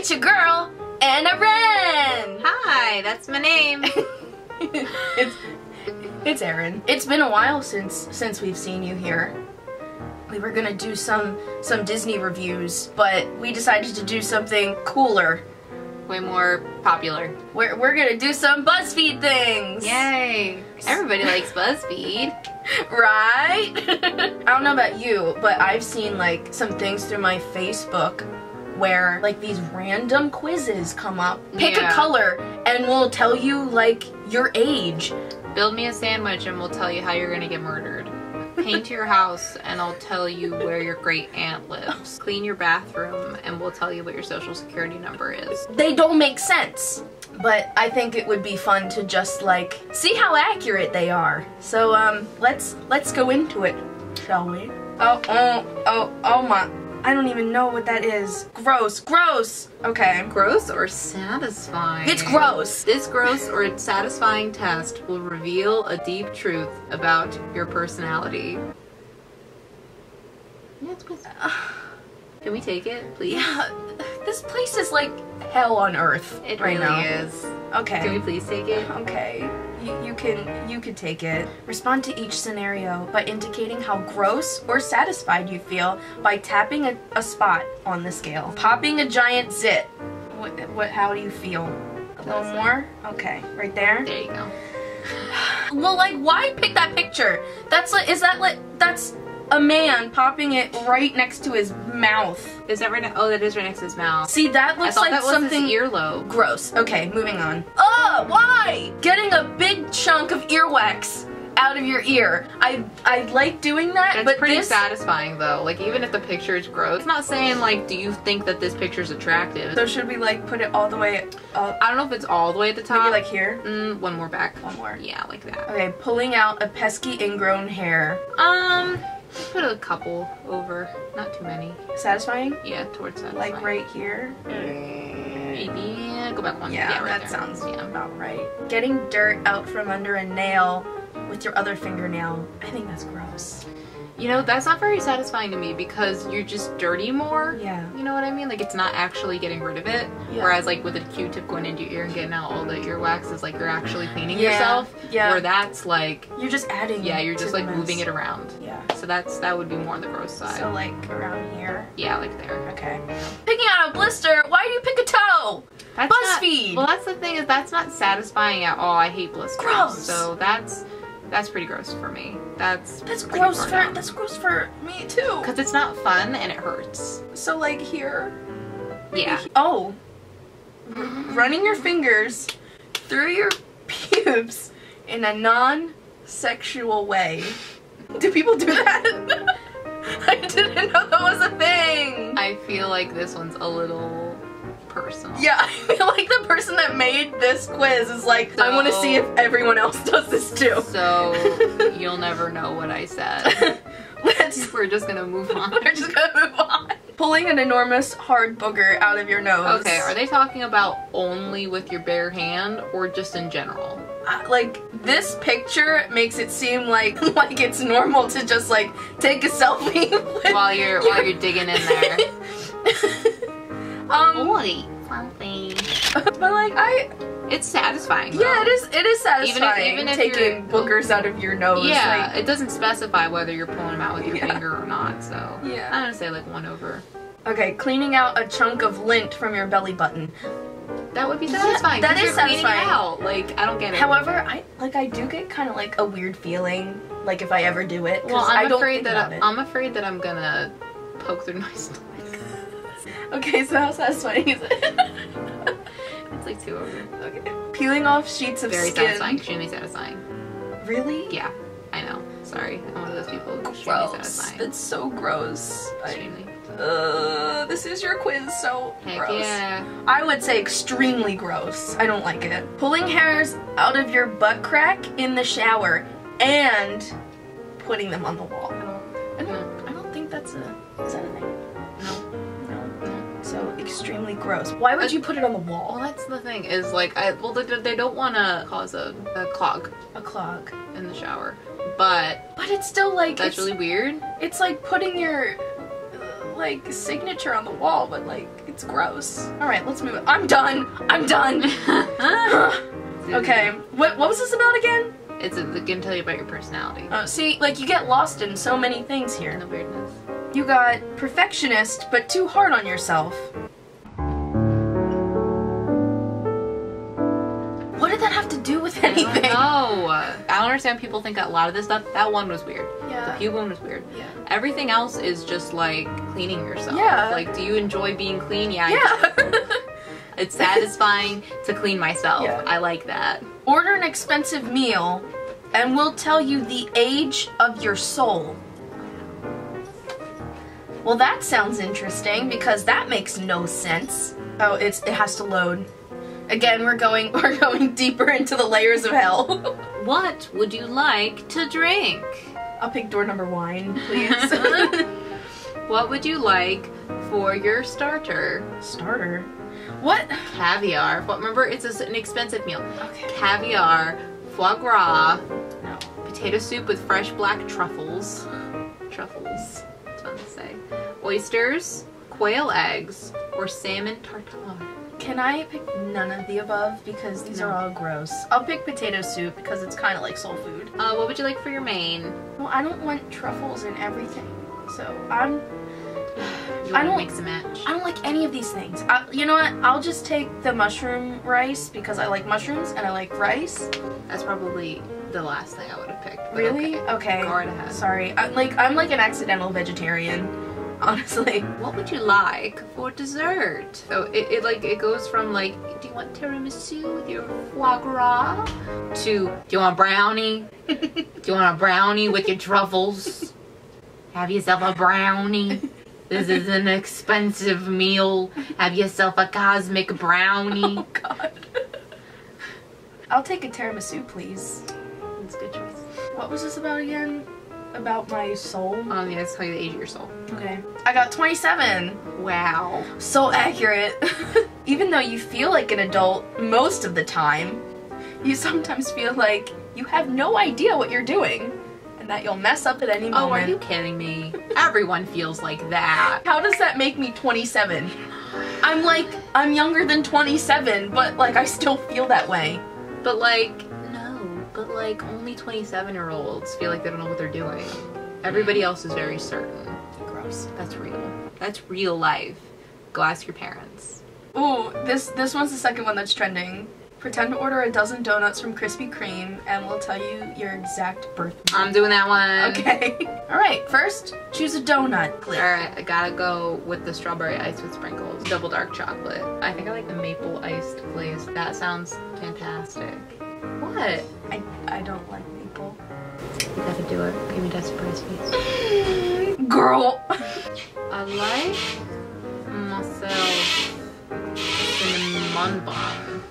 It's your girl, Anna Wren! Hi, that's my name. It's Erin. It's been a while since we've seen you here. We were gonna do some Disney reviews, but we decided to do something cooler. Way more popular. We're gonna do some Buzzfeed things! Yay! Everybody likes Buzzfeed. Right? I don't know about you, but I've seen like some things through my Facebook where like these random quizzes come up. Pick a color and we'll tell you like your age. Build me a sandwich and we'll tell you how you're gonna get murdered. Paint your house and I'll tell you where your great aunt lives. Clean your bathroom and we'll tell you what your social security number is. They don't make sense, but I think it would be fun to just like see how accurate they are. So let's go into it, shall we? Oh my. I don't even know what that is. Gross. Okay. Gross or satisfying? It's gross. This gross or satisfying test will reveal a deep truth about your personality. Yeah, it's good. Can we take it, please? Yeah, this place is like hell on earth It right really now. is. Okay. Can we please take it? Okay. You can take it. Respond to each scenario by indicating how gross or satisfied you feel by tapping a spot on the scale. Popping a giant zit. How do you feel? A little more? Okay, right there. There you go. Well, like, why pick that picture? That's a man popping it right next to his mouth. Is that right now? Oh, that is right next to his mouth. See, that looks like that was something his earlobe. gross. Okay, moving on. Oh, why? Getting a big chunk of earwax out of your ear. I like doing that, It's but pretty this satisfying though. Like even if the picture is gross, it's not saying like, do you think that this picture is attractive? So should we like put it all the way up? I don't know if it's all the way at the top. Maybe like here? One more back. One more. Yeah, like that. Okay, pulling out a pesky ingrown hair. Put a couple over, not too many. Satisfying? Yeah, towards that. Like right here? Maybe go back one. Yeah, right that there. sounds about right. Getting dirt out from under a nail with your other fingernail. I think that's gross. You know, that's not very satisfying to me because you're just dirty more. Yeah. You know what I mean? Like it's not actually getting rid of it. Yeah. Whereas like with a Q-tip going into your ear and getting out all the earwax is like you're actually cleaning yourself. Yeah. Where that's like You're just adding. yeah, you're just to like the moving mess. it around. Yeah. So that would be more on the gross side. So like around here. Yeah, like there. Okay. Picking out a blister. Why do you pick a toe? That's BuzzFeed. Well, that's the thing is that's not satisfying at all. I hate blisters. Gross. So that's pretty gross for me. That's gross for me too. because it's not fun and it hurts. So like here. Yeah. Oh. Running your fingers through your pubes in a non-sexual way. Do people do that? I didn't know that was a thing. I feel like this one's a little personal. Yeah, I feel like the person that made this quiz is like, I want to see if everyone else does this too. So you'll never know what I said. We're just gonna move on. We're just gonna move on. Pulling an enormous hard booger out of your nose. Okay, are they talking about only with your bare hand or just in general? Like, this picture makes it seem like it's normal to just like take a selfie while you're digging in there. Boy, something. But like it's satisfying. Though. Yeah, it is satisfying. Even if taking boogers out of your nose. Yeah, like, it doesn't specify whether you're pulling them out with your finger or not. So yeah, I'm gonna say like one over. Okay, cleaning out a chunk of lint from your belly button. That would be satisfying. Yeah, that is satisfying. Cleaning it out. Like I don't get it. However, I do get kind of like a weird feeling like if I ever do it. Well, I'm afraid that that I'm gonna poke through my stomach. Okay, so how satisfying is it? It's like 2 over. Okay. Peeling off sheets of Very skin. satisfying. Extremely satisfying. Really? Yeah, I know. Sorry, I'm one of those people. Extremely Gross. satisfying. That's so gross. Extremely. This is your quiz, so Heck gross. yeah. I would say extremely gross. I don't like it. Pulling hairs out of your butt crack in the shower and putting them on the wall. I don't think that's is that a thing? No. So extremely gross. Why would you put it on the wall? Well, that's the thing is like they don't want to cause a clog. A clog in the shower, but it's still like really weird. It's like putting your like signature on the wall, but like It's gross. All right, let's move it. I'm done. I'm done. Okay, what was this about again? It's gonna tell you about your personality. See, like, you get lost in so many things here. And the weirdness. You got perfectionist, but too hard on yourself. What did that have to do with anything? No, I don't understand. People think a lot of this stuff. That one was weird. Yeah. The pube one was weird. Yeah. Everything else is just like cleaning yourself. Yeah. Like, do you enjoy being clean? Yeah. Yeah. It's satisfying to clean myself. Yeah. I like that. Order an expensive meal, and we'll tell you the age of your soul. Well, that sounds interesting because that makes no sense. Oh, it has to load. Again, we're going deeper into the layers of hell. What would you like to drink? I'll pick door number wine, please. What would you like for your starter? Starter? What? Caviar. But remember, it's an expensive meal. Okay. Caviar, foie gras, No. potato soup with fresh black truffles. Truffles. It's fun to say. Oysters, quail eggs, or salmon tartare. Can I pick none of the above because these No. are all gross? I'll pick potato soup because it's kind of like soul food. What would you like for your main? Well, I don't want truffles in everything, so You I want to don't- mix and match? I don't like any of these things. You know what? I'll just take the mushroom rice because I like mushrooms and I like rice. That's probably the last thing I would have picked. but Really? Okay. Go right ahead. Sorry. I'm like an accidental vegetarian, honestly. What would you like for dessert? So it goes from like, do you want tiramisu with your foie gras? To, do you want a brownie? Do you want a brownie with your truffles? Have yourself a brownie. This is an expensive meal. Have yourself a cosmic brownie. Oh God. I'll take a tiramisu, please. That's a good choice. What was this about again? About my soul? Yeah, let's tell you the age of your soul. Okay. I got 27. Wow. So accurate. Even though you feel like an adult most of the time, you sometimes feel like you have no idea what you're doing and that you'll mess up at any moment. Oh, are you kidding me? Everyone feels like that. How does that make me 27? I'm younger than 27, but like I still feel that way. But like, no. But like, only 27-year-olds feel like they don't know what they're doing. Everybody else is very certain. Gross. That's real. That's real life. Go ask your parents. Ooh, this one's the second one that's trending. Pretend to order a dozen donuts from Krispy Kreme and we'll tell you your exact birth month. I'm doing that one. Okay. Alright, first, choose a donut. Click. Alright, I gotta go with the strawberry ice with sprinkles. Double dark chocolate. I think I like the maple iced glaze. That sounds fantastic. What? I don't like maple. You gotta do it. Give me that surprise face. Girl! I like myself cinnamon bun.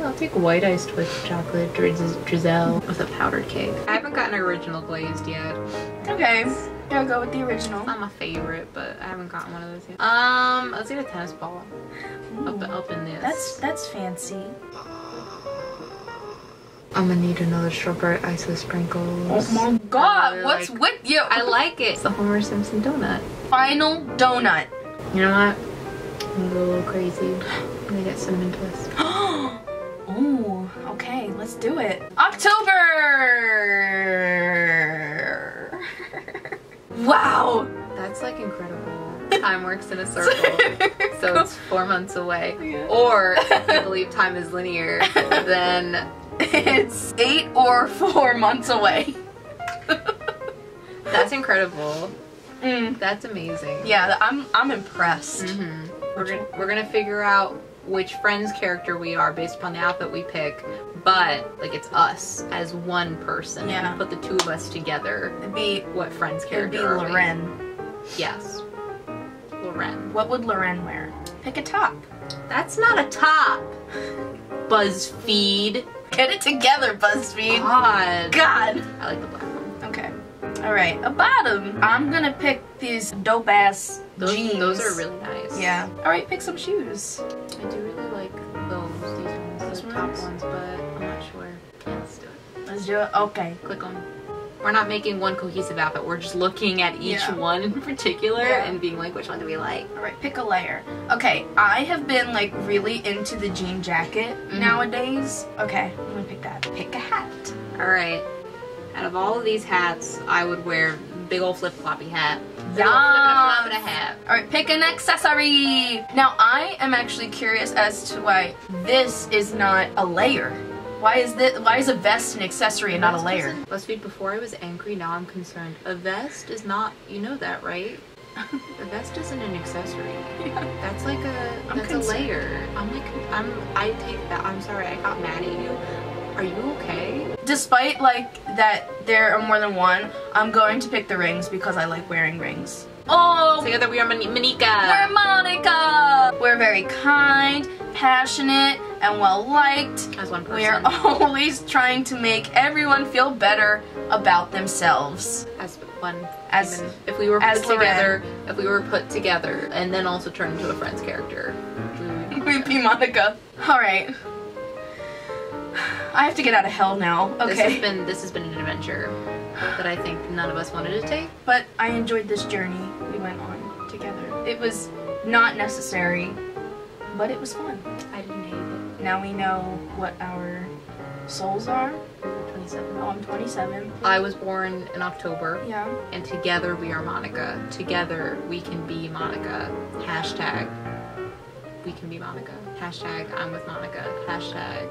I'll take white iced with chocolate drizzle with a powdered cake. I haven't gotten original glazed yet. Okay, gotta go with the original. It's not my favorite, but I haven't gotten one of those yet. Let's get a tennis ball. Up in this. That's fancy. I'm gonna need another strawberry ice with sprinkles. Oh my God, really what's with you? I like it. It's the Homer Simpson donut. Final donut. You know what? I'm gonna go a little crazy. I'm gonna get cinnamon twist. Oh, okay, let's do it. October! Wow! That's like incredible. Time works in a circle. So it's 4 months away. Yeah. Or if you believe time is linear, then It's 8 or 4 months away. that's incredible. Mm. That's amazing. Yeah, I'm impressed. We're gonna figure out which Friends character we are based upon the outfit we pick, but like it's us as one person. Yeah. If we put the two of us together, It'd be what Friends It'd be character are we? Loren. Yes. Loren. What would Loren wear? Pick a top. That's not a top. BuzzFeed. Get it together, Buzzfeed. God. God. I like the black one. Okay. Alright, a bottom. I'm gonna pick these dope ass jeans. Those are really nice. Yeah. Alright, pick some shoes. I do really like these ones, Those the top ones? ones, but I'm not sure. Yeah, let's do it. Let's do it. Okay. Click on. we're not making one cohesive outfit. We're just looking at each one in particular and being like, which one do we like? All right, pick a layer. Okay, I have been like really into the jean jacket nowadays. Okay, I'm gonna pick that. Pick a hat. All right. Out of all of these hats, I would wear big old flip-floppy hat. Yeah. Hat. All right, pick an accessory. Now, I am actually curious as to why this is not a layer. Why is a vest an accessory and not a layer? Buzzfeed, before I was angry, now I'm concerned. A vest is not, you know that, right? A vest isn't an accessory. Yeah. That's like a layer. I take that. I'm sorry, I got mad at you. Are you okay? Despite like that there are more than one, I'm going to pick the rings because I like wearing rings. Oh! Together we are Monica. We're Monica! We're very kind, passionate, and well-liked. As one person. We are always trying to make everyone feel better about themselves. As one. As even if we were put together. If we were put together and then also turned into a Friends character. We'd be Monica. Alright. I have to get out of hell now. Okay. This has been an adventure that I think none of us wanted to take. But I enjoyed this journey we went on together. It was not necessary, but it was fun. I didn't hate it. Now we know what our souls are. 27. Oh, I'm 27. I was born in October. Yeah. And together we are Monica. Together we can be Monica. Hashtag we can be Monica. Hashtag I'm with Monica. Hashtag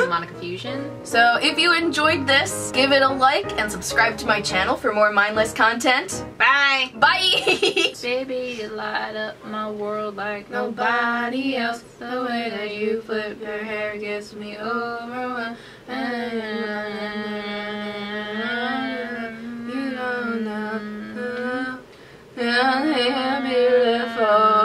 Monica Fusion. So if you enjoyed this, give it a like and subscribe to my channel for more mindless content. Bye! Bye! Baby, you light up my world like nobody else. The way that you flip your hair gets me over. You don't know. You're beautiful.